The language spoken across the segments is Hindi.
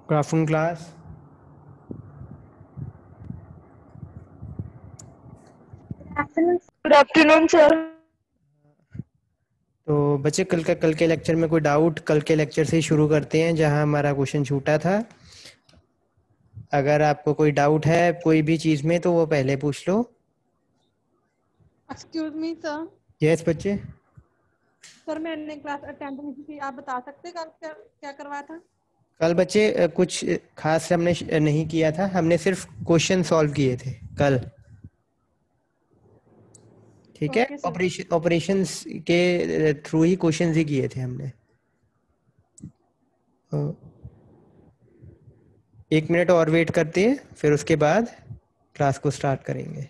Good afternoon class. Good afternoon sir. तो बच्चे कल के लेक्चर में कोई डाउट? कल के लेक्चर से ही शुरू करते हैं जहां हमारा क्वेश्चन छूटा था। अगर आपको कोई डाउट है कोई भी चीज़ में तो वो पहले पूछ लो। Excuse me sir. यस बच्चे। सर मैंने क्लास अटेंड नहीं की, आप बता सकते कल क्या क्या करवाया था? कल बच्चे कुछ खास हमने नहीं किया था, हमने सिर्फ क्वेश्चन सॉल्व किए थे कल। ठीक है, ओके सर। ऑपरेशंस के थ्रू ही क्वेश्चंस ही किए थे हमने। 1 मिनट और वेट करते हैं, फिर उसके बाद क्लास को स्टार्ट करेंगे।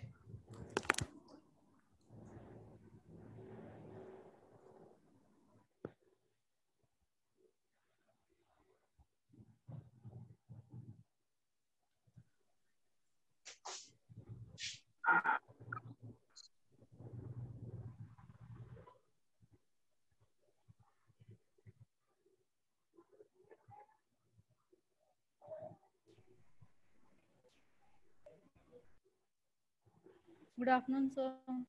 Good afternoon sir.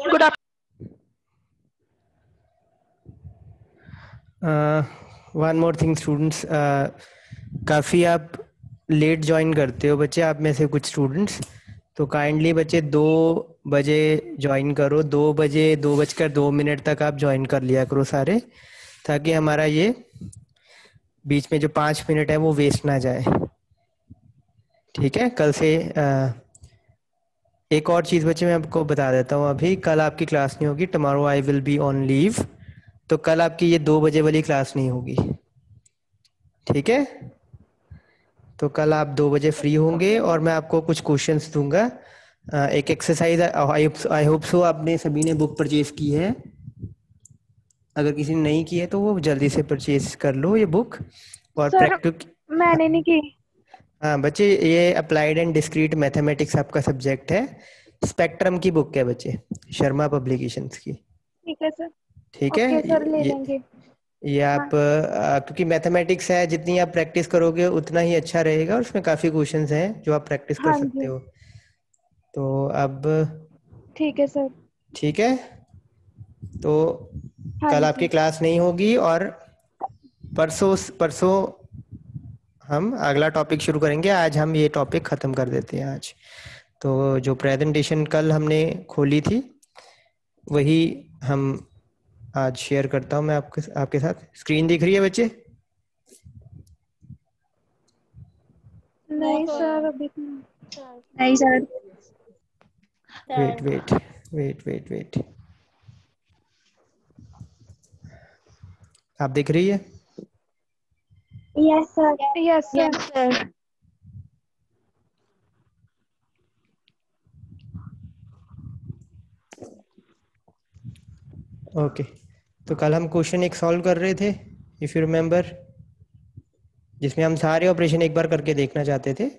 Good one more thing students, काफ़ी आप लेट ज्वाइन करते हो बच्चे, आप में से कुछ स्टूडेंट्स। तो काइंडली बच्चे 2 बजे ज्वाइन करो, 2 बजे 2:02 तक आप ज्वाइन कर लिया करो सारे, ताकि हमारा ये बीच में जो 5 मिनट है वो वेस्ट ना जाए। ठीक है, कल से एक और चीज़ बच्चे मैं आपको बता देता हूँ अभी, कल आपकी क्लास नहीं होगी। Tomorrow I will be on leave, तो कल आपकी ये 2 बजे वाली क्लास नहीं होगी। ठीक है, तो कल आप 2 बजे फ्री होंगे और मैं आपको कुछ क्वेश्चंस दूंगा। एक एक्सरसाइज, आई होप सो आपने सभी ने बुक परचेज की है। अगर किसी ने नहीं की है तो वो जल्दी से परचेज कर लो ये बुक। और सर प्रैक्टिक मैंने नहीं की। हाँ बच्चे, ये अप्लाइड एंड डिस्क्रीट मैथमेटिक्स आपका सब्जेक्ट है। स्पेक्ट्रम की बुक है बच्चे, शर्मा पब्लिकेशंस की। ठीक है सर। ठीक है, ओके सर, ले लेंगे। ये हाँ। आप क्योंकि मैथमेटिक्स है, जितनी आप प्रैक्टिस करोगे उतना ही अच्छा रहेगा, और उसमें काफ़ी क्वेश्चंस हैं जो आप प्रैक्टिस कर हाँ सकते जी। हो। तो अब ठीक है सर। ठीक है, तो हाँ कल आपकी जी। क्लास नहीं होगी और परसों परसों हम अगला टॉपिक शुरू करेंगे। आज हम ये टॉपिक ख़त्म कर देते हैं आज। तो जो प्रेजेंटेशन कल हमने खोली थी वही हम आज शेयर करता हूँ मैं आपके साथ। स्क्रीन दिख रही है बच्चे? नहीं सर, अभी तो नहीं sir. Wait wait wait wait wait, आप दिख रही है? Yes sir. Yes sir. Okay, तो कल हम क्वेश्चन एक सॉल्व कर रहे थे, इफ़ यू रिमेंबर, जिसमें हम सारे ऑपरेशन एक बार करके देखना चाहते थे।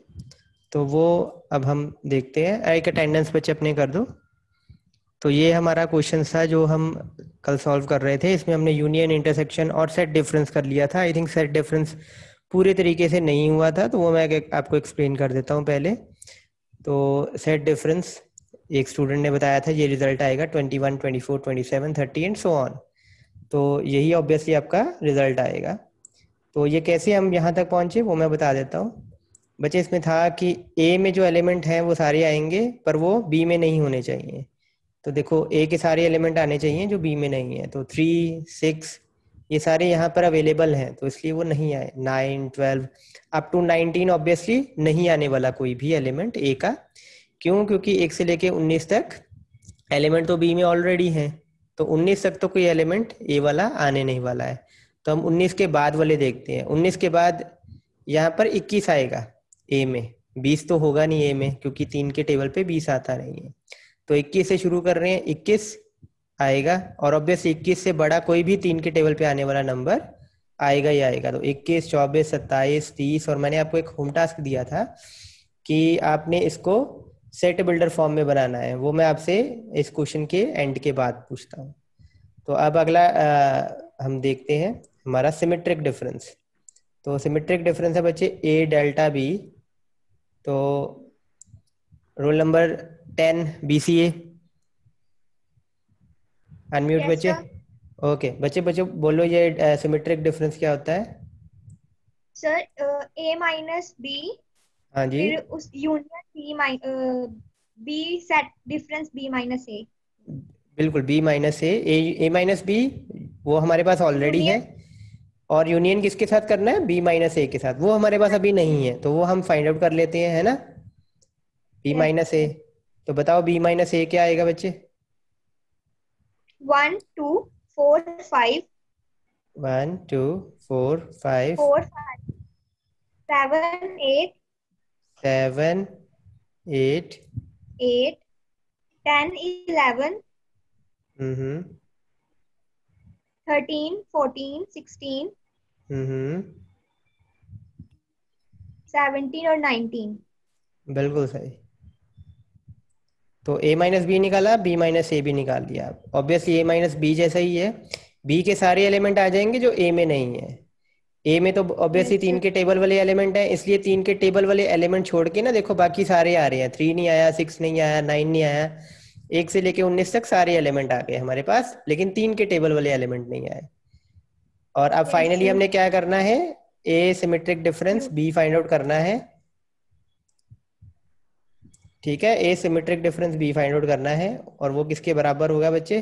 तो वो अब हम देखते हैं। एक अटेंडेंस बच्चे अपने कर दो। तो ये हमारा क्वेश्चन था जो हम कल सॉल्व कर रहे थे। इसमें हमने यूनियन, इंटरसेक्शन और सेट डिफरेंस कर लिया था। आई थिंक सेट डिफरेंस पूरे तरीके से नहीं हुआ था, तो वो मैं आपको एक्सप्लेन कर देता हूँ पहले। तो सेट डिफरेंस एक स्टूडेंट ने बताया था, ये रिजल्ट आएगा 21, 24, 27, 30 एंड सो ऑन। तो यही ऑब्वियसली आपका रिजल्ट आएगा। तो ये कैसे हम यहाँ तक पहुँचे वो मैं बता देता हूँ बच्चे। इसमें था कि ए में जो एलिमेंट हैं वो सारे आएंगे, पर वो बी में नहीं होने चाहिए। तो देखो, ए के सारे एलिमेंट आने चाहिए जो बी में नहीं है। तो 3, 6 ये सारे यहाँ पर अवेलेबल हैं, तो इसलिए वो नहीं आए। 9, 12 अप टू 19 ऑब्वियसली नहीं आने वाला कोई भी एलिमेंट ए का। क्यों? क्योंकि 1 से लेके 19 तक एलिमेंट तो बी में ऑलरेडी हैं, तो 19 तक तो कोई एलिमेंट ए वाला आने नहीं वाला है। तो हम 19 के बाद वाले देखते हैं। 19 के बाद यहाँ पर 21 आएगा ए में, 20 तो होगा नहीं ए में, क्योंकि 3 के टेबल पे 20 आता नहीं है। तो 21 से शुरू कर रहे हैं, 21 आएगा। और ऑब्वियस 21 से बड़ा कोई भी 3 के टेबल पे आने वाला नंबर आएगा ही आएगा। तो 21, 24, 27, 30, और मैंने आपको एक होम टास्क दिया था कि आपने इसको सेट बिल्डर फॉर्म में बनाना है, वो मैं आपसे इस क्वेश्चन के एंड के बाद पूछता हूँ। तो अब अगला हम देखते हैं हमारा सिमेट्रिक डिफरेंस। तो सिमेट्रिक डिफरेंस है बच्चे ए डेल्टा बी। तो role number 10 BCA, unmute Yes, बच्चे। sir. ओके बच्चे बच्चे बोलो ये सिमेट्रिक डिफरेंस क्या होता है? सर A माइनस बी, हाँ जी, फिर उस union B set difference B minus A. बिल्कुल B minus A minus B वो हमारे पास ऑलरेडी है, यूनियन और यूनियन किसके साथ करना है? बी माइनस ए के साथ। वो हमारे पास अभी नहीं है, तो वो हम फाइंड आउट कर लेते हैं, है ना? बी यस माइनस ए। तो बताओ बी माइनस ए क्या आएगा बच्चे? 1 2 4 5 1 2 4 5 4 5 7 8 7 8। 8 10 11 हम्म 13 14 16 हम्म 17 और 19। बिल्कुल सही। तो a माइनस बी निकाला, b माइनस ए भी निकाल दिया। ऑब्वियसली a माइनस बी जैसा ही है, b के सारे एलिमेंट आ जाएंगे जो a में नहीं है। a में तो ऑब्वियसली यस 3 सर। के टेबल वाले एलिमेंट है, इसलिए 3 के टेबल वाले एलिमेंट छोड़ के ना देखो बाकी सारे आ रहे हैं। 3 नहीं आया, 6 नहीं आया, 9 नहीं आया, 1 से लेके 19 तक सारे एलिमेंट आ गए हमारे पास, लेकिन 3 के टेबल वाले एलिमेंट नहीं आए। और अब यस फाइनली सर। हमने क्या करना है? a symmetric difference b find out करना है। ठीक है, A symmetric difference B find out करना है, और वो किसके बराबर होगा बच्चे?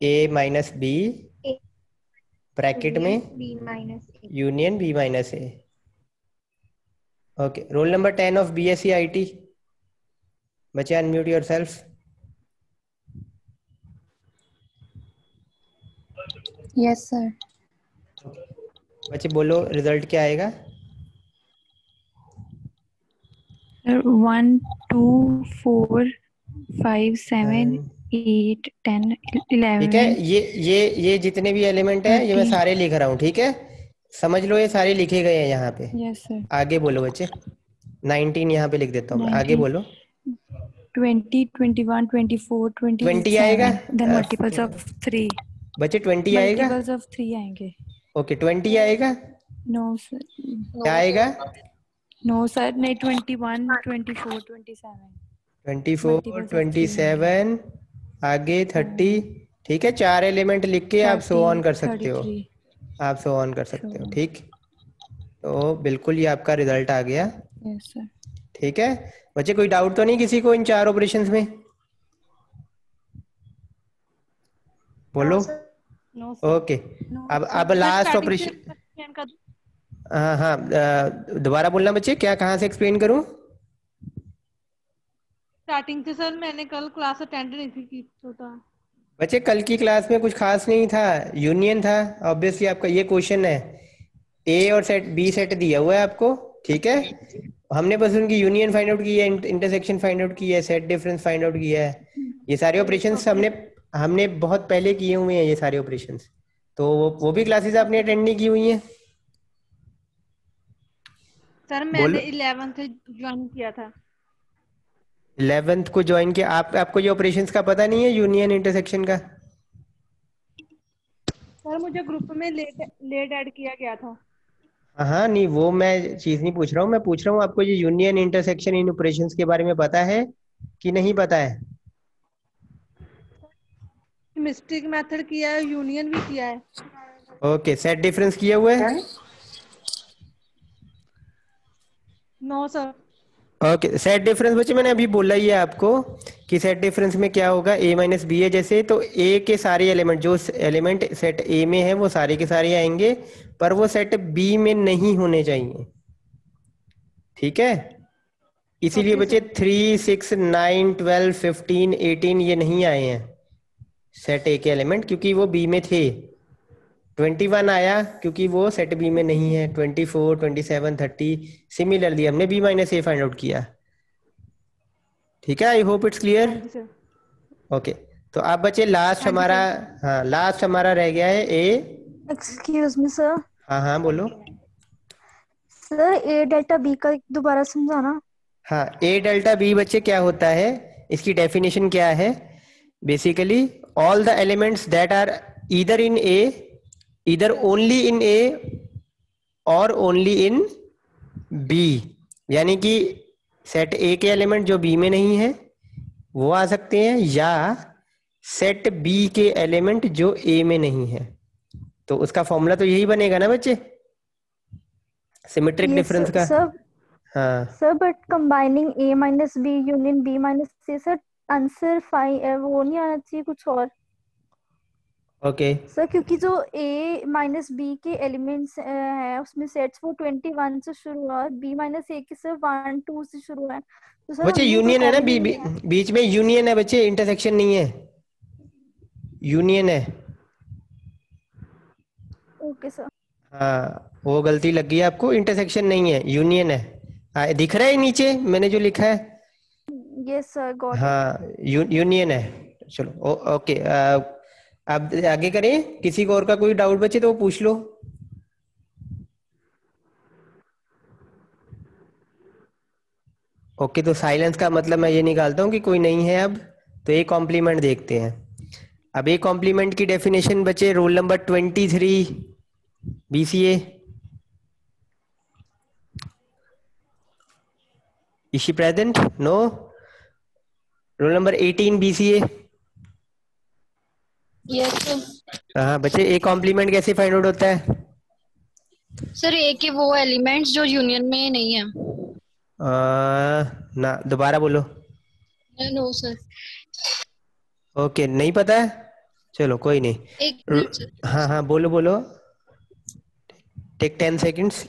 ए माइनस बी ब्रैकेट में union B minus A. Union B minus A. Okay, roll number 10 of BSc IT, बच्चे unmute your self. Yes sir. बच्चे बोलो रिजल्ट क्या आएगा? 1 2 4 5 7 8 10 ठीक है, 11 ये जितने भी एलिमेंट हैं ये मैं 13। सारे लिख रहा हूँ, ठीक है? समझ लो ये सारे लिखे गए हैं यहाँ पे। Yes sir. आगे बोलो बच्चे। 19 यहाँ पे लिख देता हूँ मैं, आगे 19 बोलो। 20 21 24 20 आएगा? 27 देन मल्टीपल्स ऑफ 3। बच्चे 20 आएगा? मल्टीपल्स ऑफ 3 आएंगे। ओके 20 आएगा? No sir. क्या आएगा? नो सर, नहीं 21 24 27 24 मल्टीपल्स ऑफ 3 आएंगे। 27 आगे 30। ठीक है, 4 एलिमेंट लिख के आप सो ऑन 30 कर सकते हो। 33। आप सो ऑन कर सकते हो, So, ठीक? तो बिल्कुल ये आपका रिजल्ट आ गया। Yes sir. ठीक है बच्चे, कोई डाउट तो नहीं किसी को इन 4 ऑपरेशंस में? बोलो। No sir. ओके, अब मैं लास्ट स्टार्टिंग से ऑपरेशन। एक्सप्लेन कर दूं? हाँ हाँ, दोबारा बोलना बच्चे, क्या कहाँ से एक्सप्लेन करूँ? स्टार्टिंग से सर, मैंने कल क्लास अटेंड नहीं की तो था। बच्चे कल की क्लास में कुछ खास नहीं था, यूनियन था। ऑब्वियसली आपका ये क्वेश्चन है, ए और सेट बी सेट दिया हुआ है आपको, ठीक है? हमने बस उनकी यूनियन फाइंड आउट की है, इंटरसेक्शन फाइंड आउट की है, सेट डिफरेंस फाइंड आउट किया है। ये सारे ऑपरेशंस हमने हमने बहुत पहले किए हुए हैं ये सारे ऑपरेशंस। तो वो भी क्लासेस आपने अटेंड नहीं की हुई हैं? सर बोलो। मैंने 11th से ज्वाइन किया था। 11th को ज्वाइन किया आपको ये ऑपरेशंस का पता नहीं है, यूनियन इंटरसेक्शन का? सर मुझे ग्रुप में लेट ऐड किया गया था। हाँ नहीं, वो मैं चीज नहीं पूछ रहा हूँ, मैं पूछ रहा हूँ आपको ये यूनियन इंटरसेक्शन इन ऑपरेशंस के बारे में पता है कि नहीं पता है? मिस्टेक मेथड किया है, यूनियन भी किया है। ओके, सेट डिफरेंस किया हुआ है? No sir. Okay, set difference बच्चे मैंने अभी बोला ही है आपको कि सेट डिफरेंस में क्या होगा, ए माइनस बी है जैसे, तो ए के सारे एलिमेंट जो एलिमेंट सेट ए में है वो सारे के सारे आएंगे, पर वो सेट बी में नहीं होने चाहिए। ठीक है, इसीलिए ओके बच्चे सर। 3 6 9 12 15 18 ये नहीं आए हैं सेट ए के एलिमेंट, क्योंकि वो बी में थे। 21 आया क्योंकि वो सेट बी में नहीं है। 24 27 30 सिमिलरली हमने बी माइनस ए फाइंड आउट किया। ठीक है, आई होप इट्स क्लियर। हाँ जी सर। ओके, तो अब बच्चे लास्ट हाँ जी हमारा, सर। हाँ लास्ट हमारा रह गया है ए एक्सक्यूज मी सर। हाँ हाँ बोलो। सर ए डेल्टा बी का दोबारा समझाना। हाँ, ए डेल्टा बी बच्चे क्या होता है, इसकी डेफिनेशन क्या है? Basically all the elements that are either in A, either only in A और ओनली इन बी, यानी कि सेट ए के एलिमेंट जो बी में नहीं है वो आ सकते हैं, या सेट बी के एलिमेंट जो ए में नहीं है। तो उसका फॉर्मूला तो यही बनेगा ना बच्चे, सिमेट्रिक डिफरेंस का। सर हाँ sir but combining A minus B union B minus C sir answer वो नहीं आना चाहिए कुछ और? ओके। सर क्योंकि जो ए माइनस बी के एलिमेंट्स हैं उसमें सेट्स वो 21 से शुरू हुआ, बी माइनस ए के सिर्फ 1 2 से शुरू है, तो सर बच्चे हमने तो यूनियन है ना, कॉमन बीच में यूनियन है बच्चे, इंटरसेक्शन नहीं है, यूनियन है। Okay sir. हाँ वो गलती लग गई आपको, इंटरसेक्शन नहीं है, यूनियन है। दिख रहा है नीचे मैंने जो लिखा है? Yes sir got it. हाँ यूनियन है। चलो ओके। आप आगे करें, किसी को और का कोई डाउट बचे तो वो पूछ लो। ओके, तो साइलेंस का मतलब मैं ये निकालता हूँ कि कोई नहीं है अब। तो ए कॉम्प्लीमेंट देखते हैं। अब ए कॉम्प्लीमेंट की डेफिनेशन बचे, roll number 23 BCA. Is she present? No. Roll number 18 BCA. Yes sir. हाँ बच्चे, ए कॉम्प्लीमेंट कैसे फाइंड आउट होता है? सर ए के वो एलिमेंट्स जो यूनियन में नहीं है। ना, दोबारा बोलो। No sir. ओके, नहीं पता है, चलो कोई नहीं। एक मिनट सर। हाँ हाँ बोलो बोलो, टेक 10 सेकेंड्स।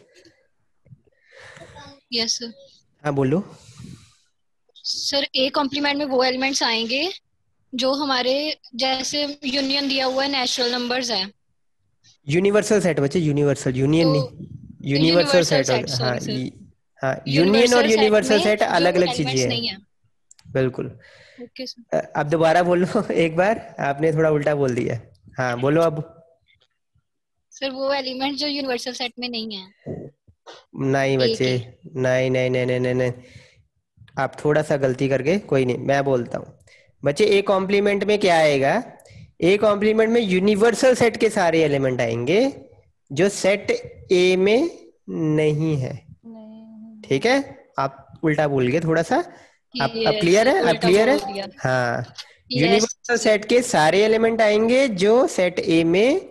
Yes sir. हाँ बोलो। सर ए कॉम्प्लीमेंट में वो एलिमेंट्स आएंगे जो हमारे जैसे यूनियन दिया हुआ है नेचुरल नंबर्स है। यूनिवर्सल सेट बच्चे, यूनिवर्सल, यूनियन तो नहीं, यूनिवर्सल सेट हो गया। हाँ सॉरी सर। हाँ, यूनियन और यूनिवर्सल में सेट अलग जो अलग चीजें एलिमेंट्स हैं। नहीं है। बिल्कुल। Okay sir. अब दोबारा बोलो एक बार, आपने थोड़ा उल्टा बोल दिया। हाँ बोलो अब। सर वो एलिमेंट जो यूनिवर्सल सेट में नहीं है। नहीं बच्चे, नहीं नहीं नहीं नहीं नहीं नहीं, आप थोड़ा सा गलती करके, कोई नहीं मैं बोलता हूँ बच्चे। ए कॉम्प्लीमेंट में क्या आएगा? ए कॉम्प्लीमेंट में यूनिवर्सल सेट के सारे एलिमेंट आएंगे जो सेट ए में नहीं है। ठीक है, आप उल्टा बोल गए थोड़ा सा। अब क्लियर है? अब क्लियर है? हाँ, यूनिवर्सल सेट के सारे एलिमेंट आएंगे जो सेट ए में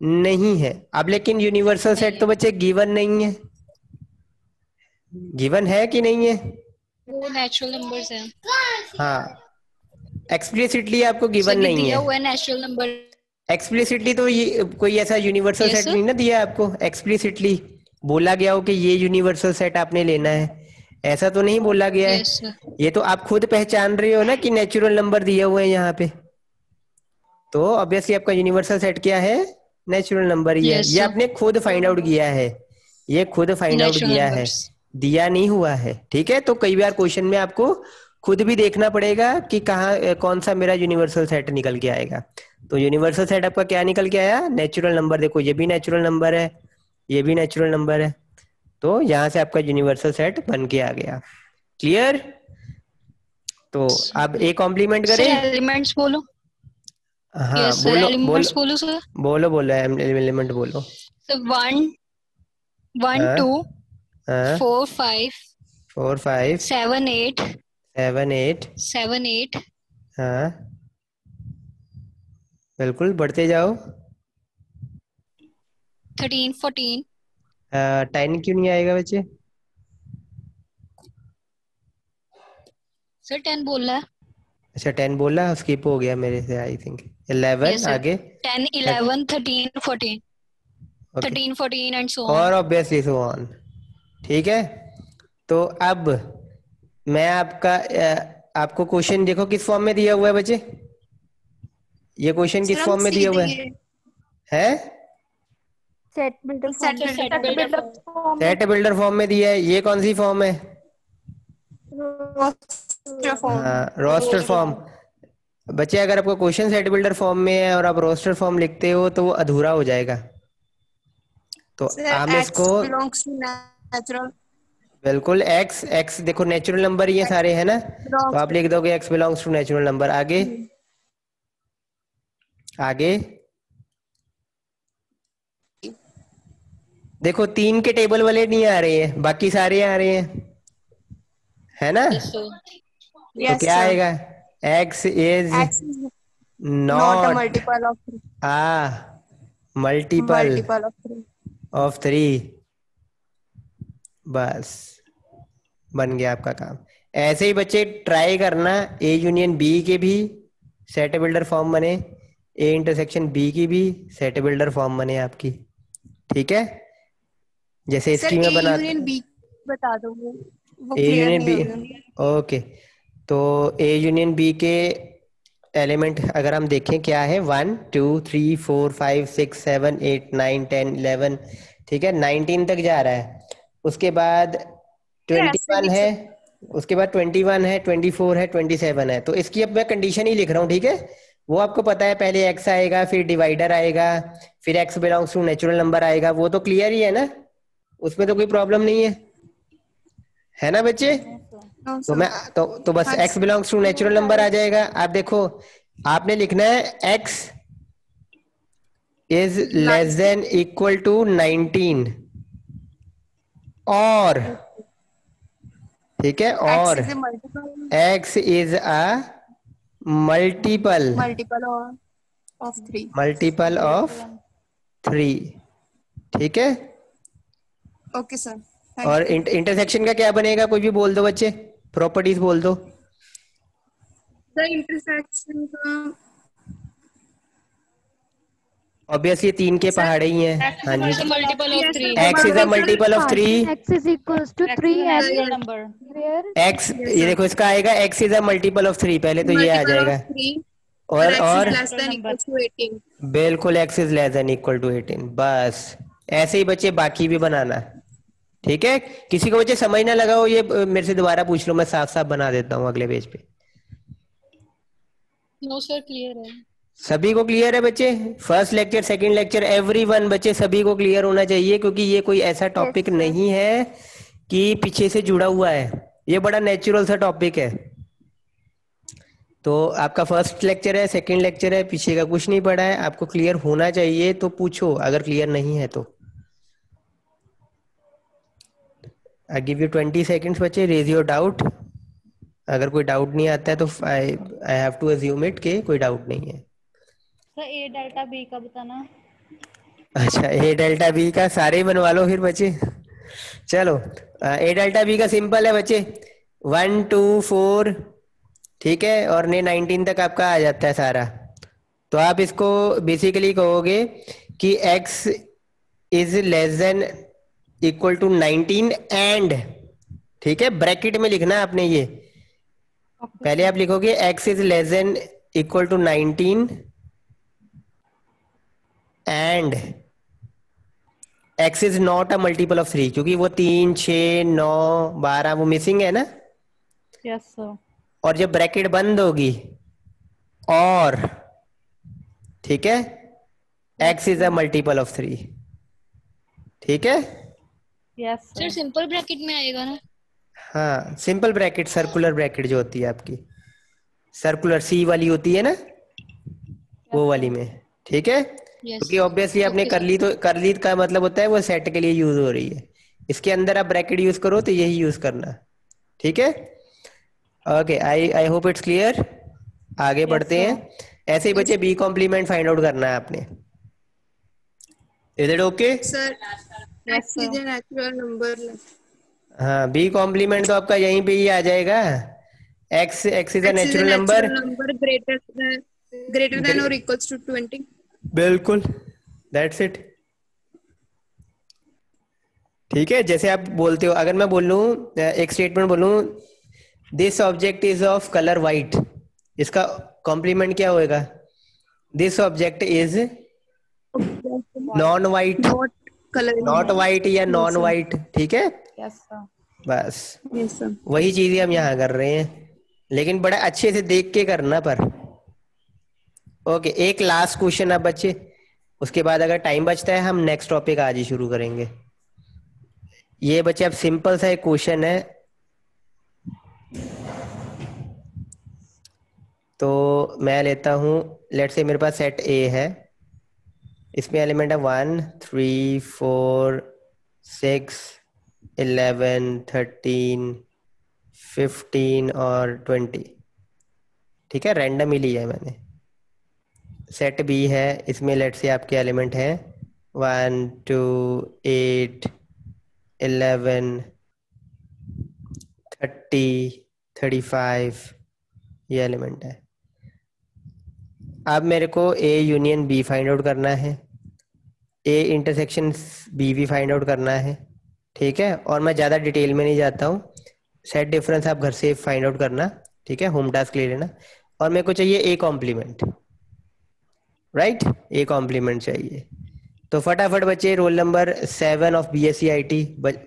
नहीं है। अब लेकिन यूनिवर्सल सेट तो बच्चे गिवन नहीं है, गिवन है कि नहीं है? वो नेचुरल नंबर्स है। हाँ, एक्सप्लिसिटली आपको गिवन नहीं दिया है। हुआ है नेचुरल नंबर। एक्सप्लिसिटली तो ये कोई ऐसा यूनिवर्सल सेट नहीं ना दिया आपको, एक्सप्लिसिटली बोला गया हो कि ये यूनिवर्सल सेट आपने लेना है, ऐसा तो नहीं बोला गया है। ये तो आप खुद पहचान रहे हो ना कि नेचुरल नंबर दिए हुए हैं यहाँ पे, तो ऑब्वियसली आपका यूनिवर्सल सेट क्या है? नेचुरल नंबर ही है। ये आपने खुद फाइंड आउट किया है, ये खुद फाइंड आउट किया है, दिया नहीं हुआ है। ठीक है, तो कई बार क्वेश्चन में आपको खुद भी देखना पड़ेगा कि कहाँ कौन सा मेरा यूनिवर्सल सेट निकल के आएगा। तो यूनिवर्सल सेट आपका क्या निकल के आया? Natural number. देखो ये भी नेचुरल नंबर है, ये भी नेचुरल नंबर है, तो यहाँ से आपका यूनिवर्सल सेट बन के आ गया। क्लियर? तो अब ए कॉम्प्लीमेंट करें। एलिमेंट्स बोलो। हाँ बोलो एलिमेंट्स बोलो सर। बोलो बोलो एलिमेंट बोलो। सर 1 1 2 4 5 4 5 7 8 7 8 7 8। हाँ बिल्कुल, बढ़ते जाओ। 13 14। 10 क्यों नहीं आएगा बच्चे? सर 10 बोल रहा है। अच्छा 10 बोला, स्किप हो गया मेरे से, आई थिंक 11। आगे 10 11 13 14 13 14 एंड सो ऑन, और ऑब्वियसली सो ऑन। ठीक है, तो अब मैं आपको क्वेश्चन देखो किस फॉर्म में दिया हुआ है बच्चे। ये क्वेश्चन किस फॉर्म में दिया हुआ है? सेट बिल्डर फॉर्म में दिया है। ये कौन सी फॉर्म है? Roster form. बच्चे अगर आपको क्वेश्चन सेट बिल्डर फॉर्म में है और आप रोस्टर फॉर्म लिखते हो तो वो अधूरा हो जाएगा, तो सर हम x इसको belongs to natural बिल्कुल x देखो नेचुरल नंबर ये सारे है ना, तो belongs आप लिख दोगे x belongs to natural number. आगे आगे देखो 3 के टेबल वाले नहीं आ रहे हैं, बाकी सारे आ रहे हैं, है ना? Yes sir. तो yes क्या sir आएगा? x is x is not a not multiple of multiple multiple of 3 of 3। बस बन गया आपका काम। ऐसे ही बच्चे ट्राई करना, ए यूनियन बी के भी सेट बिल्डर फॉर्म बने, ए इंटरसेक्शन बी की भी सेट बिल्डर फॉर्म बने आपकी, ठीक है? जैसे सर इसकी a मैं बनाता union b बता दो वो ए क्लियर यूनियन नहीं बी, हो रहा। ओके। तो ए यूनियन बी के एलिमेंट अगर हम देखें क्या है, 1 2 3 4 5 6 7 8 9 10 11, ठीक है, 19 तक जा रहा है। उसके बाद सर ऐसे 21 लिख है, सकते उसके बाद 21 है, 24 है, 27 है। तो इसकी अब मैं कंडीशन ही लिख रहा हूँ, ठीक है? वो आपको पता है, पहले x आएगा, फिर डिवाइडर आएगा, फिर x belongs to natural number आएगा, वो तो क्लियर ही है ना, उसमें तो कोई प्रॉब्लम नहीं है ना बच्चे? नो तो सर मैं तो बस हाँ x belongs to natural number आ जाएगा। आप देखो, आपने लिखना है x is less than equal to 19 और, ठीक है, x और is a multiple x is a multiple of 3 multiple of 3, ठीक है? ओके सर और थैंक यू इंटरसेक्शन का क्या बनेगा? कोई भी बोल दो बच्चे, प्रॉपर्टीज बोल दो। द इंटरसेक्शन का ऑब्वियसली 3 के सर पहाड़े ही हैं। हाँ जी, multiple of 3। x is a multiple of 3। x is equals to 3 and where x ये देखो इसका आएगा x is a multiple of 3, पहले तो ये आ मल्टीपल ऑफ जाएगा। 3 और x is less than equal to 18 बिल्कुल x is less than equal to 18। बस ऐसे ही बच्चे बाकी भी बनाना, ठीक है? किसी को बच्चे समझ ना लगा हो, ये मेरे से दोबारा पूछ लो, मैं साफ साफ बना देता हूँ अगले पेज पे। नो सर क्लियर है। सभी को क्लियर है बच्चे? First lecture, second lecture, everyone बच्चे सभी को क्लियर होना चाहिए, क्योंकि ये कोई ऐसा टॉपिक sir. नहीं है कि पीछे से जुड़ा हुआ है, ये बड़ा नेचुरल सा टॉपिक है। तो आपका फर्स्ट लेक्चर है, सेकंड लेक्चर है, पीछे का कुछ नहीं पड़ा है, आपको क्लियर होना चाहिए, तो पूछो अगर क्लियर नहीं है तो। आई गिव यू 20 सेकेंड्स बच्चे, रेज योर डाउट। अगर कोई डाउट नहीं आता है तो I have to assume it कि कोई डाउट नहीं है। सर ए डेल्टा बी का बताना। अच्छा, ए डेल्टा बी का सारे ही बनवा लो फिर बच्चे। चलो, ए डेल्टा बी का सिंपल है बच्चे, 1 2 4, ठीक है, और ने 19 तक आपका आ जाता है सारा। तो आप इसको बेसिकली कहोगे कि x is less than equal to 19 and, ठीक है, ब्रैकेट में लिखना है आपने ये। पहले आप लिखोगे x is less than equal to 19 and x is not a multiple of 3, क्योंकि वो 3 6 9 12 वो मिसिंग है ना। Yes sir. और जब ब्रैकेट बंद होगी और, ठीक है, x is a multiple of 3, ठीक है? यस सर सिंपल ब्रैकेट में आएगा ना? हाँ, सिंपल ब्रैकेट, सर्कुलर ब्रैकेट जो होती है आपकी, सर्कुलर सी वाली होती है ना, वो वाली में, ठीक है? क्योंकि ऑब्वियसली आपने कर ली, तो कर ली का मतलब होता है वो सेट के लिए यूज हो रही है, इसके अंदर आप ब्रैकेट यूज करो तो यही यूज करना, ठीक है? Okay, I hope it's clear. आगे बढ़ते हैं। ऐसे ही बच्चे बी कॉम्प्लीमेंट फाइंड आउट करना है आपने। Is it okay? Sir x is a natural number हाँ, बी कॉम्प्लीमेंट तो आपका यहीं पे ही आ जाएगा। x is a natural number greater than or equals to 20 बिल्कुल, दैट्स इट, ठीक है? जैसे आप बोलते हो, अगर मैं बोलूं एक स्टेटमेंट बोलूं, this object is of colour white, इसका कॉम्प्लीमेंट क्या होएगा? This object is non white, not color not white या नॉन व्हाइट, ठीक है? Yes sir. बस yes sir वही चीजें हम यहाँ कर रहे हैं, लेकिन बड़ा अच्छे से देख के करना पर। ओके, एक लास्ट क्वेश्चन अब बच्चे, उसके बाद अगर टाइम बचता है हम नेक्स्ट टॉपिक आज ही शुरू करेंगे। ये बच्चे अब सिंपल सा एक क्वेश्चन है, तो मैं लेता हूँ, लेट से मेरे पास सेट ए है, इसमें एलिमेंट है 1 3 4 6 11 13 15 और 20। ठीक है, रैंडम ही लिया है मैंने। सेट बी है, इसमें लेट से आपके एलिमेंट हैं 1 2 8 11 30 35, ये एलिमेंट है। अब मेरे को A union B find out करना है, ए इंटरसेक्शन बी भी फाइंड आउट करना है। ठीक है, और मैं ज़्यादा डिटेल में नहीं जाता हूँ, सेट डिफरेंस आप घर से फाइंड आउट करना। ठीक है, होम टास्क ले लेना। और मेरे को चाहिए A complement, right, A complement चाहिए। तो फटाफट बच्चे roll number 7 of BSc IT,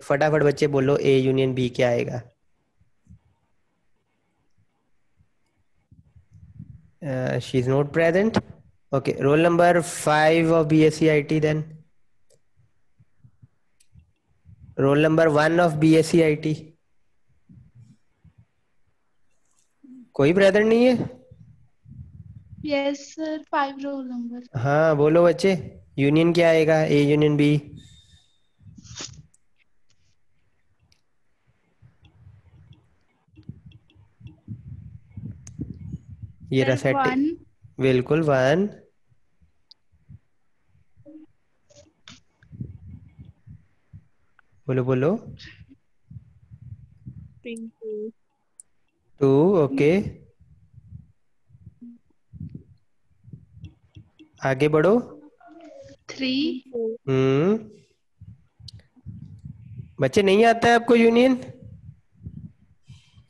फटाफट बच्चे बोलो ए यूनियन बी क्या आएगा। She is not present. Okay, roll number 5 of BSc IT then. Roll number 1 of BSc IT. कोई प्रेजेंट नहीं है? Yes, sir. 5 roll number. हाँ बोलो बच्चे, यूनियन क्या आएगा, ए यूनियन बी। ये रहा सेट, 1. बिल्कुल 1। बोलो बोलो। 2, ओके, आगे बढ़ो। 3. बच्चे नहीं आता है आपको यूनियन?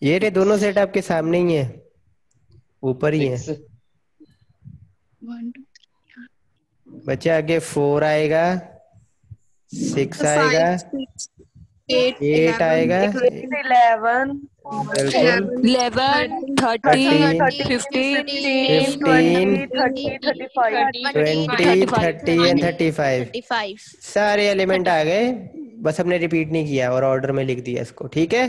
ये रे दोनों सेट आपके सामने ही है, ऊपर ही है। 1 2 बच्चे आगे 4 आएगा, 6 आएगा, 8 आएगा, 11 बिल्कुल 11 13 15 15 35 20 30 एंड 35 सारे एलिमेंट आ गए, बस हमने रिपीट नहीं किया और ऑर्डर में लिख दिया इसको। ठीक है,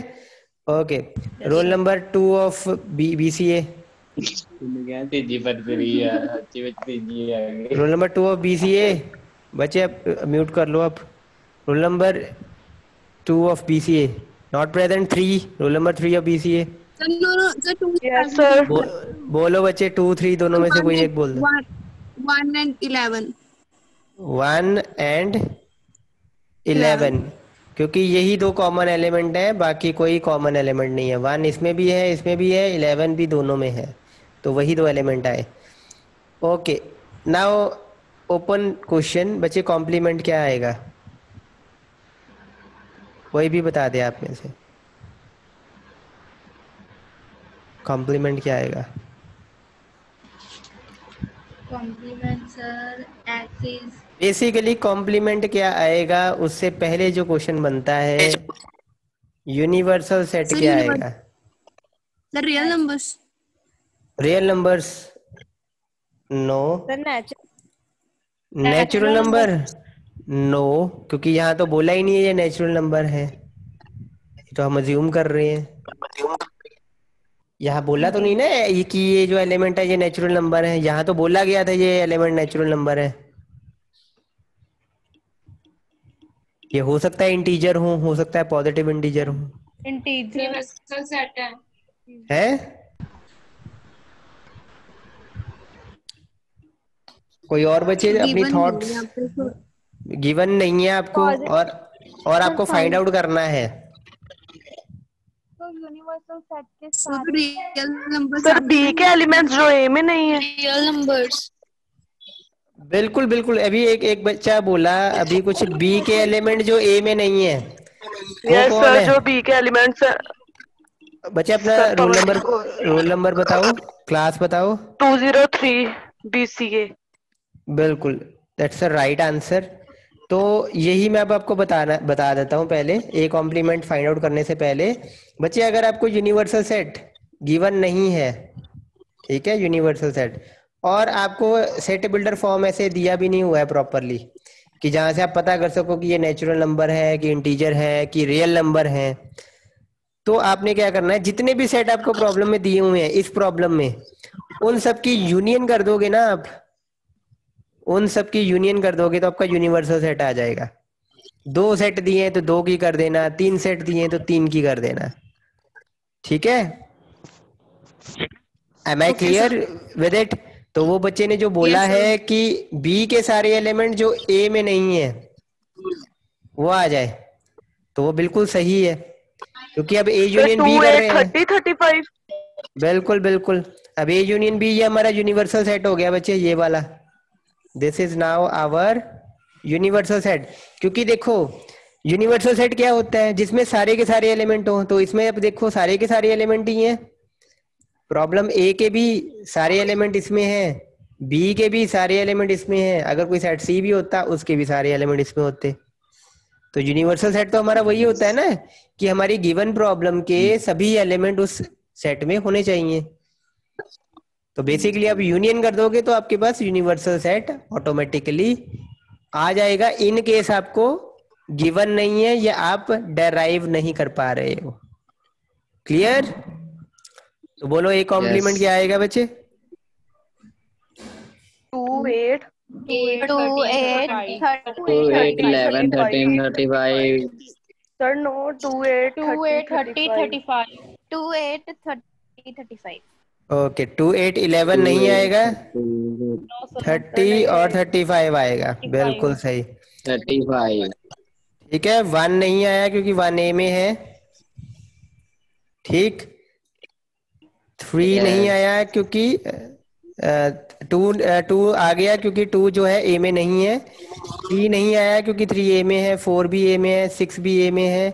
okay. Roll number 2 of BCA। Roll number 2 of BCA, बच्चे आप म्यूट कर लो। अब roll number 2 of BCA not present. 3, roll number 3 of BCA। Yes, sir. बोलो बच्चे, 2 3 दोनों में से कोई एक बोल दो। 1 and 11। 1 and 11, क्योंकि यही दो कॉमन एलिमेंट है, बाकी कोई कॉमन एलिमेंट नहीं है। 1 इसमें भी है, इसमें भी है, 11 भी दोनों में है, तो वही दो एलिमेंट आए। Okay, now open question. बच्चे कॉम्प्लीमेंट क्या आएगा, कोई भी बता दे आप में से, कॉम्प्लीमेंट क्या आएगा? Complement sir X is basically complement क्या आएगा, उससे पहले जो क्वेश्चन बनता है, यूनिवर्सल सेट क्या आएगा? The real numbers। Real numbers? No. Natural number? No, क्योंकि यहाँ तो बोला ही नहीं है ये नेचुरल नंबर है, तो हम अज्यूम कर रहे हैं। यहाँ बोला तो नहीं ना ये कि ये जो एलिमेंट है ये नेचुरल नंबर है, यहाँ तो बोला गया था ये एलिमेंट नेचुरल नंबर है। ये हो सकता है इंटीजर हो सकता है पॉजिटिव इंटीजर हो। इंटीजर सेट है? कोई और बच्चे अपनी थॉट्स? गिवन नहीं है आपको, और आपको फाइंड आउट करना है। तो यूनिवर्सल सेट के So सारे the real numbers sir B के एलिमेंट्स जो ए में नहीं है। Real numbers. बिल्कुल बिल्कुल, अभी एक बच्चा बोला अभी कुछ बी के एलिमेंट जो ए में नहीं है, वो यस कौन सर, है? जो बी के एलिमेंट्स है। बच्चे अपना सर, रोल नंबर बताओ, क्लास बताओ। 203 BCA। बिल्कुल, दैट्स द राइट आंसर। तो यही मैं अब आपको बता देता हूँ पहले, ए कॉम्प्लीमेंट फाइंड आउट करने से पहले। बच्चे अगर आपको यूनिवर्सल सेट गिवन नहीं है, ठीक है, यूनिवर्सल सेट, और आपको सेट बिल्डर फॉर्म ऐसे दिया भी नहीं हुआ है प्रॉपरली कि जहां से आप पता कर सको कि ये नेचुरल नंबर है कि इंटीजर है कि रियल नंबर है। तो आपने क्या करना है, जितने भी सेट आपको प्रॉब्लम में दिए हुए हैं इस प्रॉब्लम में, उन सब की यूनियन कर दोगे ना आप, उन सब की यूनियन कर दोगे तो आपका यूनिवर्सल सेट आ जाएगा। 2 सेट दिए हैं तो 2 की कर देना, 3 सेट दिए हैं तो 3 की कर देना। ठीक है, am I clear with it? तो वो बच्चे ने जो बोला Yes, sir. है कि बी के सारे एलिमेंट जो ए में नहीं है वो आ जाए, तो वो बिल्कुल सही है, क्योंकि अब ए यूनियन बी कर रहे हैं। 35 बिल्कुल बिल्कुल, अब ए यूनियन बी ये हमारा यूनिवर्सल सेट हो गया बच्चे, ये वाला। This is now our universal set. क्योंकि देखो यूनिवर्सल सेट क्या होता है, जिसमें सारे के सारे एलिमेंट हो। तो इसमें अब देखो सारे के सारे एलिमेंट ही हैं। प्रॉब्लम ए के भी सारे एलिमेंट इसमें हैं, बी के भी सारे एलिमेंट इसमें हैं, अगर कोई सेट सी भी होता उसके भी सारे एलिमेंट इसमें होते। तो यूनिवर्सल सेट तो हमारा वही होता है ना कि हमारी गिवन प्रॉब्लम के सभी एलिमेंट उस सेट में होने चाहिए। तो बेसिकली आप यूनियन कर दोगे तो आपके पास यूनिवर्सल सेट ऑटोमेटिकली आ जाएगा, इन केस आपको गिवन नहीं है या आप डेराइव नहीं कर पा रहे हो। क्लियर? तो बोलो ए कॉम्प्लीमेंट क्या आएगा बच्चे? 2 8 2 8 2 8 11 13 35 सर नो 2 8 30 35 2 8 30 35। ओके, 2 8 11 नहीं आएगा, 30 और 35 आएगा। बिल्कुल सही, 35 ठीक है। 1 नहीं आया क्योंकि 1 ए में है, ठीक। 3 नहीं आया क्योंकि 2 आ गया क्योंकि 2 जो है ए में नहीं है। 3 नहीं आया क्योंकि 3 ए में है, 4 भी ए में है, 6 भी ए में है।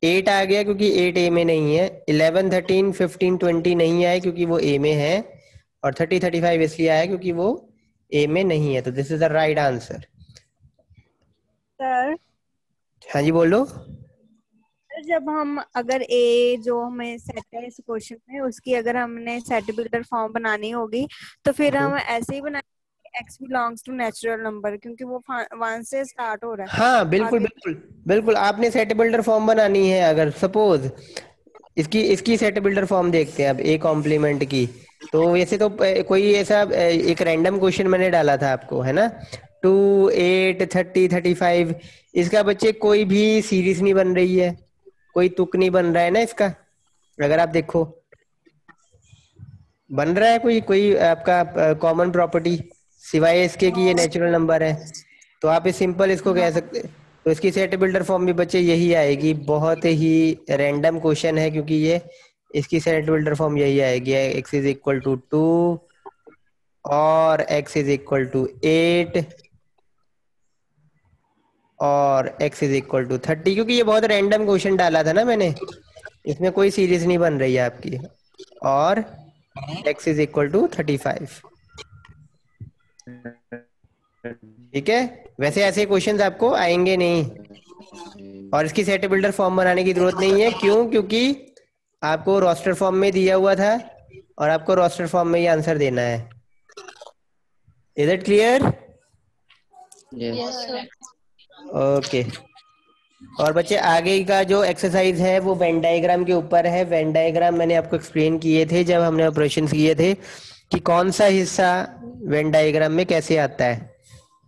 8 आ गया क्योंकि 8 ए में नहीं है। 11 13 15 20 नहीं आए क्योंकि वो ए में है, और 30 35 इसलिए आया क्योंकि वो ए में नहीं है। तो this is the right answer. Sir हाँ जी बोलो। जब हम अगर ए जो हमें सेट है इस क्वेश्चन में, उसकी अगर हमने सेट बिल्डर फॉर्म बनानी होगी तो फिर हम ऐसे ही बनाएंगे x belongs to natural number, क्योंकि वो 1 से स्टार्ट हो रहा है। हाँ बिल्कुल बिल्कुल बिल्कुल, आपने सेट बिल्डर फॉर्म बनानी है। अगर सपोज इसकी सेट बिल्डर फॉर्म देखते हैं अब ए कॉम्प्लीमेंट की। तो वैसे तो कोई ऐसा एक रैंडम क्वेश्चन मैंने डाला था आपको, है ना, 2 8 30 35। इसका बच्चे कोई भी सीरीज नहीं बन रही है, कोई तुक नहीं बन रहा है ना इसका। अगर आप देखो बन रहा है कोई आपका कॉमन प्रॉपर्टी सिवाय इसके कि ये नेचुरल नंबर है। तो आप सिंपल इसको कह सकते। तो इसकी सेट बिल्डर फॉर्म भी बच्चे यही आएगी। बहुत ही रैंडम क्वेश्चन है क्योंकि ये इसकी सेट बिल्डर फॉर्म यही आएगी, x इज इक्वल टू 2 और x इज इक्वल टू 8 और x इज इक्वल टू 30। क्योंकि ये बहुत रैंडम क्वेश्चन डाला था ना मैंने, इसमें कोई सीरीज नहीं बन रही है आपकी। और x इज इक्वल टू 35। ठीक है, वैसे ऐसे क्वेश्चंस आपको आएंगे नहीं और इसकी सेट बिल्डर फॉर्म बनाने की जरूरत नहीं है। क्यों? क्योंकि आपको रोस्टर फॉर्म में दिया हुआ था और आपको रोस्टर फॉर्म में ही आंसर देना है। Is it clear? ओके। और बच्चे आगे का जो एक्सरसाइज है वो वेन डायग्राम के ऊपर है। वेन डायग्राम मैंने आपको एक्सप्लेन किए थे जब हमने ऑपरेशन किए थे कि कौन सा हिस्सा वेन डायग्राम में कैसे आता है।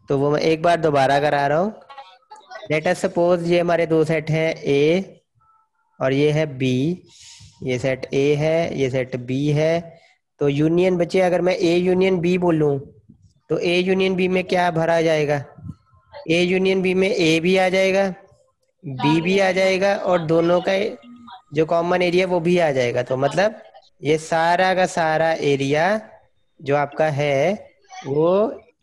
तो वो मैं एक बार दोबारा करा रहा हूँ। लेट अस सपोज ये हमारे 2 सेट हैं, ए और ये है बी। ये सेट ए है, ये सेट बी है। तो यूनियन बच्चे अगर मैं ए यूनियन बी बोलूं तो ए यूनियन बी में क्या भरा जाएगा? ए यूनियन बी में ए भी आ जाएगा, बी भी आ जाएगा और दोनों का जो कॉमन एरिया वो भी आ जाएगा। तो मतलब ये सारा का सारा एरिया जो आपका है वो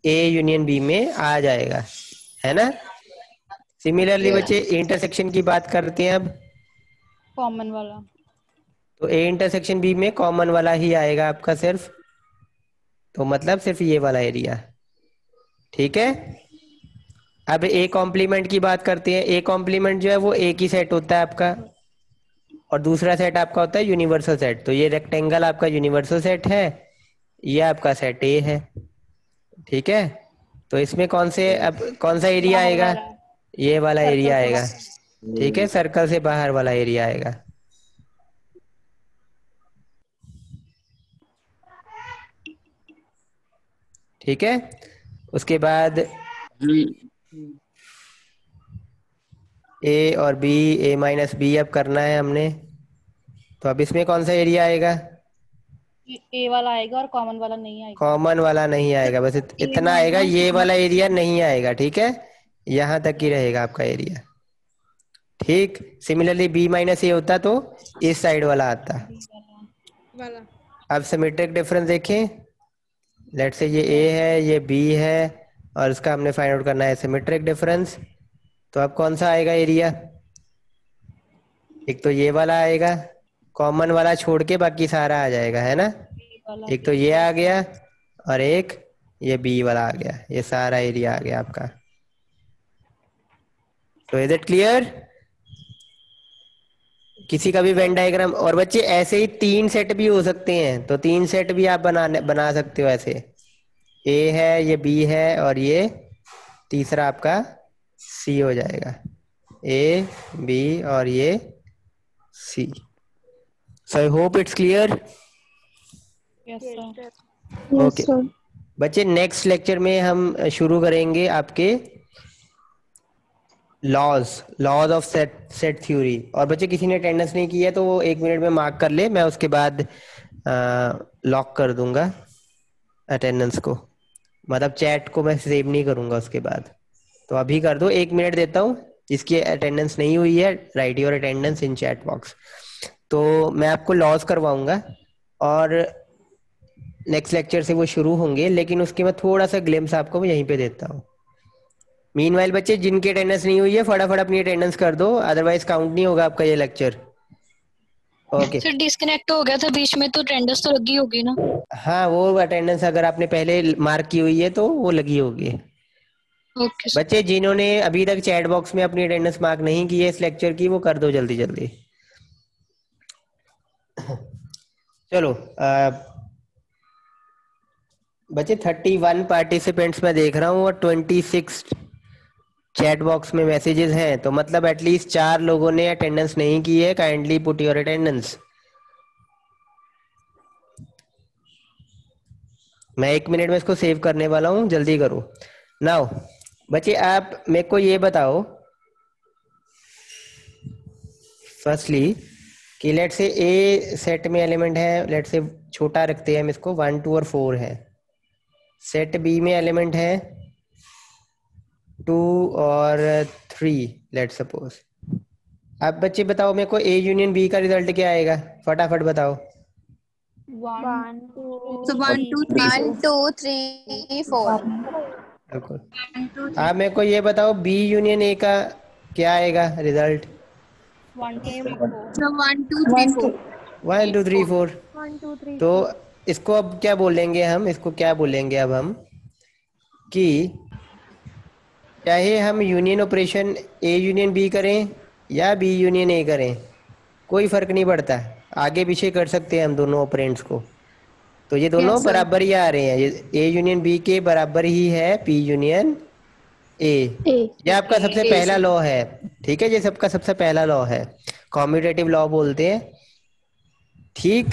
ए यूनियन बी में आ जाएगा, है ना। सिमिलरली बच्चे इंटरसेक्शन की बात करते हैं अब। कॉमन वाला तो ए इंटरसेक्शन बी में कॉमन वाला ही आएगा आपका सिर्फ। तो मतलब सिर्फ ये वाला एरिया, ठीक है। अब ए कॉम्प्लीमेंट की बात करते हैं। ए कॉम्प्लीमेंट जो है वो एक ही सेट होता है आपका और दूसरा सेट आपका होता है यूनिवर्सल सेट। तो ये रेक्टेंगल आपका यूनिवर्सल सेट है, ये आपका सेट ए है, ठीक है। तो इसमें कौन से अब कौन सा एरिया आएगा, ये वाला एरिया आएगा, ठीक है, सर्कल से बाहर वाला एरिया आएगा। ठीक है, उसके बाद ए और बी, ए माइनस बी अब करना है हमने। तो अब इसमें कौन सा एरिया आएगा, ए वाला आएगा और कॉमन वाला नहीं आएगा। कॉमन वाला नहीं आएगा, बस इतना आएगा, ये वाला एरिया नहीं आएगा, ठीक है, यहाँ तक ही रहेगा आपका एरिया। ठीक, सिमिलरली बी माइनस ए होता तो इस साइड वाला आता। अब सिमेट्रिक डिफरेंस देखें, लेट से ये ए है, ये बी है, और इसका हमने फाइंड आउट करना है सिमेट्रिक डिफरेंस। तो अब कौन सा आएगा एरिया, एक तो ये वाला आएगा, कॉमन वाला छोड़ के बाकी सारा आ जाएगा, है ना। एक तो ये आ गया और एक ये बी वाला आ गया, ये सारा एरिया आ गया आपका। तो इज इट क्लियर? किसी का भी वेन डायग्राम, और बच्चे ऐसे ही 3 सेट भी हो सकते हैं, तो 3 सेट भी आप बना सकते हो ऐसे। ए है, ये बी है, और ये तीसरा आपका सी हो जाएगा, ए बी और ये C. So I hope it's clear. Okay बच्चे, नेक्स्ट लेक्चर में हम शुरू करेंगे आपके लॉज ऑफ सेट थ्योरी। और बच्चे किसी ने अटेंडेंस नहीं की है तो वो 1 मिनट में मार्क कर ले, मैं उसके बाद लॉक कर दूंगा अटेंडेंस को, मतलब चैट को मैं सेव नहीं करूंगा उसके बाद। तो अभी कर दो, 1 मिनट देता हूँ, जिसकी अटेंडेंस नहीं हुई है right your attendance in chat box. तो मैं आपको लॉज करवाऊंगा और नेक्स्ट लेक्चर से वो शुरू होंगे, लेकिन उसके मैं थोड़ा सा ग्लिम्स आपको यहीं पे देता हूँ। मीनवाइल बच्चे, जिनकी अटेंडेंस नहीं हुई है फटाफट अपनी अटेंडेंस कर दो, अदरवाइज काउंट नहीं होगा आपका ये लेक्चर। ओके सर डिस्कनेक्ट हो गया था बीच में, तो अटेंडेंस तो लगी होगी ना? हाँ, वो अटेंडेंस अगर आपने पहले मार्क की हुई है तो वो लगी होगी। ओके बच्चे, जिन्होंने अभी तक चैट बॉक्स में अपनी अटेंडेंस मार्क नहीं की है इस लेक्चर की, वो कर दो जल्दी जल्दी। चलो बच्चे, 31 पार्टिसिपेंट्स मैं देख रहा हूँ और 26 चैट बॉक्स में मैसेजेस हैं, तो मतलब एटलीस्ट 4 लोगों ने अटेंडेंस नहीं की है। Kindly put your attendance. मैं 1 मिनट में इसको सेव करने वाला हूँ, जल्दी करो। नाउ बच्चे, आप मेरे को ये बताओ फर्स्टली कि लेट से ए सेट में एलिमेंट है, लेट से छोटा रखते हैं हम इसको, 1 2 और 4 है। सेट बी में एलिमेंट है 2 और 3 लेट सपोज। अब बच्चे बताओ मेरे को ए यूनियन बी का रिजल्ट क्या आएगा, फटाफट बताओ। 1 2 1 2 3 4 बिल्कुल। आप मेरे को ये बताओ बी यूनियन ए का क्या आएगा रिजल्ट? 1 2 3 4 1 2 3 4। तो इसको अब क्या बोलेंगे हम, इसको क्या बोलेंगे अब हम कि चाहे हम union operation A union B करें या बी यूनियन ए करें, कोई फर्क नहीं पड़ता, आगे पीछे कर सकते हैं हम दोनों ऑपरेंड्स को। तो ये दोनों बराबर ही आ रहे हैं, ये ए यूनियन बी के बराबर ही है पी यूनियन ए। ये आपका सबसे पहला लॉ है, ठीक है, ये सबका सबसे पहला लॉ है, कॉम्यूटेटिव लॉ बोलते हैं, ठीक।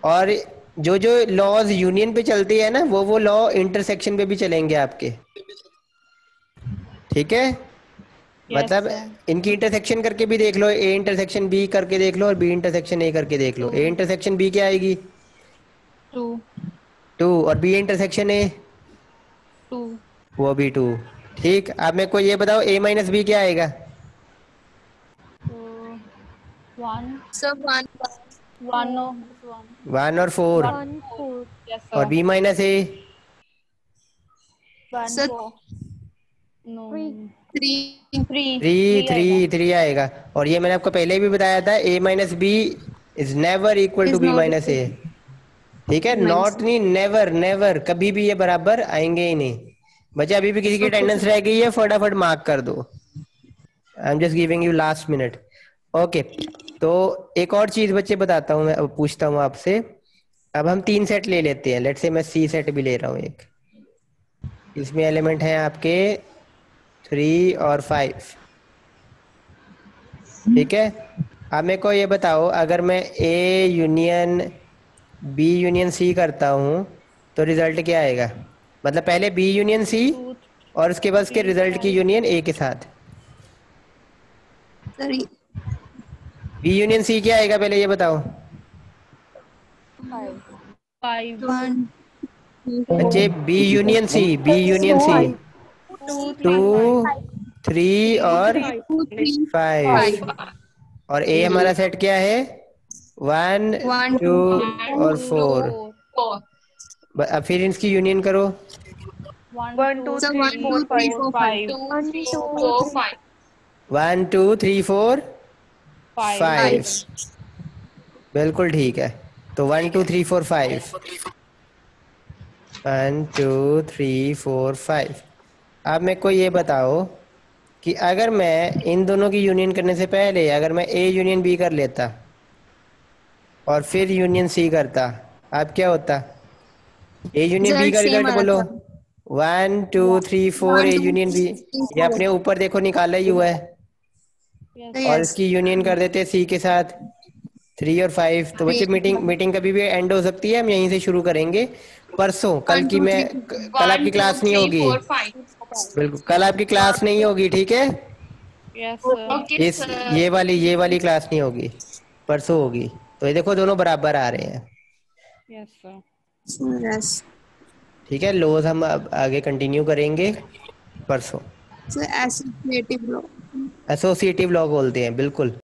और जो जो लॉज यूनियन पे चलती है ना, वो लॉ इंटरसेक्शन पे भी चलेंगे आपके, ठीक है। मतलब इनकी इंटरसेक्शन करके भी देख लो, ए इंटरसेक्शन बी करके देख लो और बी इंटरसेक्शन ए करके देख लो। ए इंटरसेक्शन बी क्या आएगी? 2 और बी इंटरसेक्शन ए 2, वो भी 2, ठीक। अब मेरे को ये बताओ ए माइनस बी क्या आएगा? 1 और 4 और बी माइनस ए 3 आएगा। और ये मैंने आपको पहले भी बताया था, A minus B is never equal to B minus A, ठीक है। नॉट नहीं, नेवर, नेवर, कभी भी ये बराबर आएंगे ही नहीं। बच्चे, अभी भी किसी की अटेंडेंस रह गई है फटाफट मार्क कर दो, I am just giving you last minute. Okay, तो एक और चीज बच्चे बताता हूँ, मैं पूछता हूँ आपसे अब हम 3 सेट ले लेते हैं, लेट से मैं सी सेट भी ले रहा हूँ एक। इसमें एलिमेंट हैं आपके 3 और 5, ठीक है। अब मेरे को ये बताओ, अगर मैं A union B union C करता हूँ तो रिजल्ट क्या आएगा? मतलब पहले बी यूनियन सी और उसके बाद उसके रिजल्ट की यूनियन ए के साथ। बी यूनियन सी क्या आएगा पहले ये बताओ बच्चे। B union C, B union C 2, 3 और 5। और ए हमारा सेट क्या है? 1, 2 और 4। अब फिर इसकी यूनियन करो। 1 2 3 4 5 1 2 3 4 5। बिल्कुल ठीक है। तो 1 2 3 4 5, 1 2 3 4 5। अब मेरे को ये बताओ कि अगर मैं इन दोनों की यूनियन करने से पहले अगर मैं ए यूनियन बी कर लेता और फिर यूनियन सी करता, अब क्या होता? ए यूनियन बी का रिजल्ट बोलो। 1 2 3 4 ए यूनियन बी, ये अपने ऊपर देखो निकाला ही हुआ है। और इसकी यूनियन कर देते सी के साथ 3 और 5। तो बच्चे मीटिंग कभी भी एंड हो सकती है, हम यहीं से शुरू करेंगे। परसों कल कल आपकी क्लास नहीं होगी। बिल्कुल कल आपकी क्लास नहीं होगी, ठीक है। इस ये वाली क्लास नहीं होगी, परसों होगी। तो ये देखो दोनों बराबर आ रहे हैं। ठीक है, लोज हम अब आगे कंटिन्यू करेंगे परसों। एसोसिएटिव लॉ बोलते हैं, बिल्कुल।